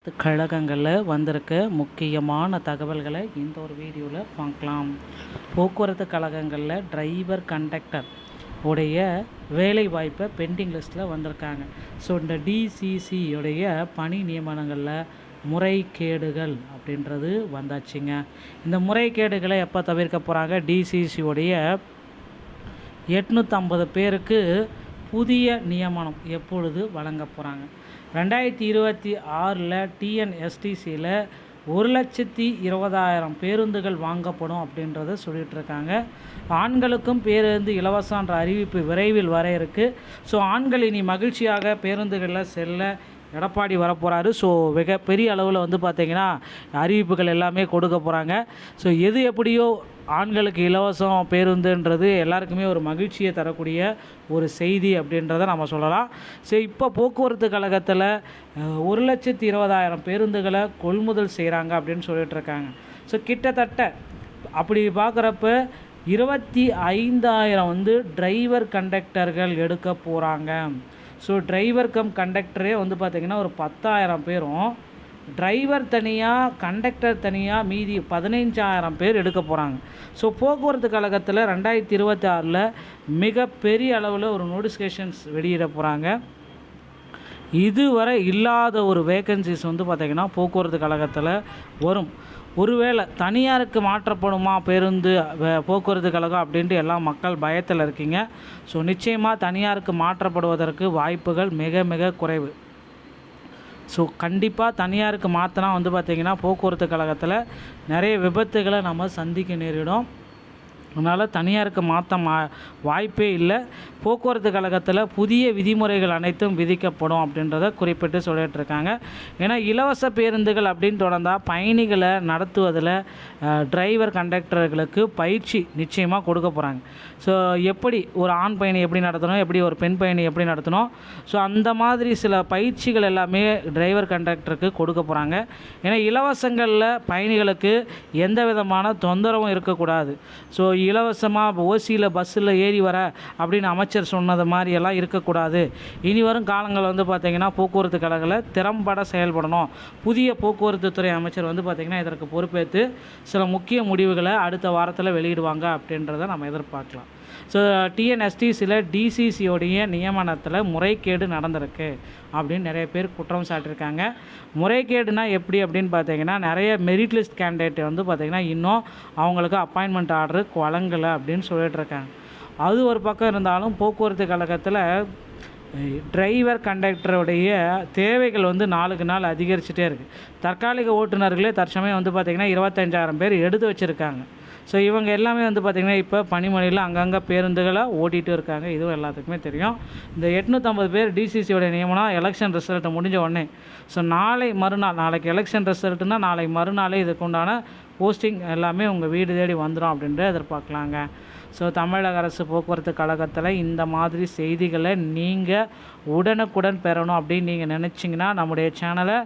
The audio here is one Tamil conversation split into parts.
கழகங்களில் வந்திருக்க முக்கியமான தகவல்களை இந்த ஒரு வீடியோவில் பார்க்கலாம். போக்குவரத்து கழகங்களில் டிரைவர் கண்டக்டர் உடைய வேலை வாய்ப்பை பெண்டிங் லிஸ்ட்டில் வந்திருக்காங்க. ஸோ இந்த டிசிசி உடைய பணி நியமனங்களில் முறைகேடுகள் அப்படின்றது வந்தாச்சுங்க. இந்த முறைகேடுகளை எப்போ தவிர்க்க போகிறாங்க? டிசிசியுடைய 850 பேருக்கு புதிய நியமனம் எப்பொழுது வழங்க போகிறாங்க? 2026 டிஎன்எஸ்டிசியில் 1,20,000 பேருந்துகள் வாங்கப்படும் அப்படின்றத சொல்லிகிட்ருக்காங்க. ஆண்களுக்கும் பேருந்து இலவசன்ற அறிவிப்பு விரைவில் வர இருக்குது. ஸோ ஆண்கள் இனி மகிழ்ச்சியாக பேருந்துகளில் செல்ல எடப்பாடி வரப்போகிறாரு. ஸோ பெரிய அளவில் பார்த்திங்கன்னா அறிவிப்புகள் எல்லாமே கொடுக்க போகிறாங்க. ஸோ எது எப்படியோ ஆண்களுக்கு இலவசம் பேருந்துன்றது எல்லாருக்குமே ஒரு மகிழ்ச்சியை தரக்கூடிய ஒரு செய்தி அப்படின்றத நம்ம சொல்லலாம். ஸோ இப்போ போக்குவரத்து கழகத்தில் 1,20,000 பேருந்துகளை கொள்முதல் செய்கிறாங்க அப்படின்னு சொல்லிகிட்ருக்காங்க. ஸோ கிட்டத்தட்ட அப்படி பார்க்குறப்ப 25,000 டிரைவர் கண்டக்டர்கள் எடுக்க போகிறாங்க. ஸோ டிரைவர் கம் கண்டக்டரே பார்த்திங்கன்னா ஒரு 10,000 பேரும், டிரைவர் தனியாக கண்டக்டர் தனியாக மீதி 15,000 பேர் எடுக்க போகிறாங்க. ஸோ போக்குவரத்து கழகத்தில் 2026 மிகப்பெரிய அளவில் ஒரு நோட்டிஃபிகேஷன்ஸ் வெளியிட போகிறாங்க. இதுவரை இல்லாத ஒரு வேக்கன்சிஸ் பார்த்திங்கன்னா போக்குவரத்து கழகத்தில் வரும். ஒருவேளை தனியாருக்கு மாற்றப்படுமா பேருந்து போக்குவரத்து கழகம் அப்படின்ட்டு எல்லா மக்கள் பயத்தில் இருக்கீங்க. ஸோ நிச்சயமாக தனியாருக்கு மாற்றப்படுவதற்கு வாய்ப்புகள் மிக மிக குறைவு. ஸோ கண்டிப்பாக தனியாருக்கு மாற்றினா பார்த்திங்கன்னா போக்குவரத்து கழகத்தில் நிறைய விபத்துகளை நம்ம சந்திக்க நேரிடும். அதனால் தனியாருக்கு மாற்ற வாய்ப்பே இல்லை. போக்குவரத்து கழகத்தில் புதிய விதிமுறைகள் அனைத்தும் விதிக்கப்படும் அப்படின்றத குறிப்பிட்டு சொல்லிகிட்ருக்காங்க. ஏன்னா இலவச பேருந்துகள் அப்படின்னு தொடர்ந்தால் பயணிகளை நடத்துவதில் டிரைவர் கண்டக்டர்களுக்கு பயிற்சி நிச்சயமாக கொடுக்க போகிறாங்க. ஸோ எப்படி ஒரு ஆண் பயணி எப்படி நடத்தணும், எப்படி ஒரு பெண் பயணி எப்படி நடத்தணும், ஸோ அந்த மாதிரி சில பயிற்சிகள் எல்லாமே டிரைவர் கண்டக்டருக்கு கொடுக்க போகிறாங்க. ஏன்னா இலவசங்களில் பயணிகளுக்கு எந்த விதமான தொந்தரவும் இருக்கக்கூடாது. ஸோ இலவசமாக ஓசியில் பஸ்ஸில் ஏறி வர அப்படின்னு அமைச்சர் சொன்னது மாதிரியெல்லாம் இருக்கக்கூடாது. இனி வரும் காலங்கள் பார்த்திங்கன்னா போக்குவரத்து கழகத்தில் திறம்பட செயல்படணும். புதிய போக்குவரத்து துறை அமைச்சர் பார்த்திங்கன்னா இதற்கு பொறுப்பேற்று சில முக்கிய முடிவுகளை அடுத்த வாரத்தில் வெளியிடுவாங்க அப்படின்றத நம்ம எதிர்பார்க்கலாம். ஸோ டிஎன்எஸ்டிசியில் டிசிசியோடைய நியமனத்தில் முறைகேடு நடந்திருக்கு அப்படின்னு நிறைய பேர் குற்றம் சாட்டியிருக்காங்க. முறைகேடுனா எப்படி அப்படின்னு பார்த்தீங்கன்னா நிறைய மெரிட் லிஸ்ட் கேண்டிடேட் பார்த்திங்கன்னா இன்னும் அவங்களுக்கு அப்பாயின்மெண்ட் ஆர்டர் வழங்கலை அப்படின்னு சொல்லிகிட்ருக்காங்க. அது ஒரு பக்கம் இருந்தாலும் போக்குவரத்து கழகத்தில் டிரைவர் கண்டக்டருடைய தேவைகள் நாளுக்கு நாள் அதிகரிச்சுட்டே இருக்குது. தற்காலிக ஓட்டுநர்களே தற்சமயம் பார்த்திங்கன்னா 25,000 பேர் எடுத்து வச்சுருக்காங்க. ஸோ இவங்க எல்லாமே பார்த்திங்கன்னா இப்போ பணிமனையில் அங்கங்கே பேருந்துகளை ஓட்டிகிட்டு இருக்காங்க. இதுவும் எல்லாத்துக்குமே தெரியும். இந்த 850 பேர் டிசிசியோடைய நியமனம் எலெக்ஷன் ரிசல்ட்டு முடிஞ்ச உடனே, ஸோ நாளைக்கு எலெக்ஷன் ரிசல்ட்டுனால் நாளை மறுநாளே இதுக்குண்டான போஸ்டிங் எல்லாமே உங்கள் வீடு தேடி வந்துடும் அப்படின்ட்டு எதிர்பார்க்கலாங்க. ஸோ தமிழக அரசு போக்குவரத்து கழகத்தில் இந்த மாதிரி செய்திகளை நீங்கள் உடனுக்குடன் பெறணும் அப்படின்னு நீங்கள் நினச்சிங்கன்னா நம்முடைய சேனலை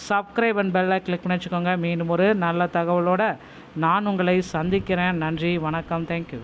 சப்ஸ்கிரைப் அண்ட் பெல்லை கிளிக் பண்ணி வச்சுக்கோங்க. மீண்டும் ஒரு நல்ல தகவலோடு நான் உங்களை சந்திக்கிறேன். நன்றி, வணக்கம், தேங்க்யூ.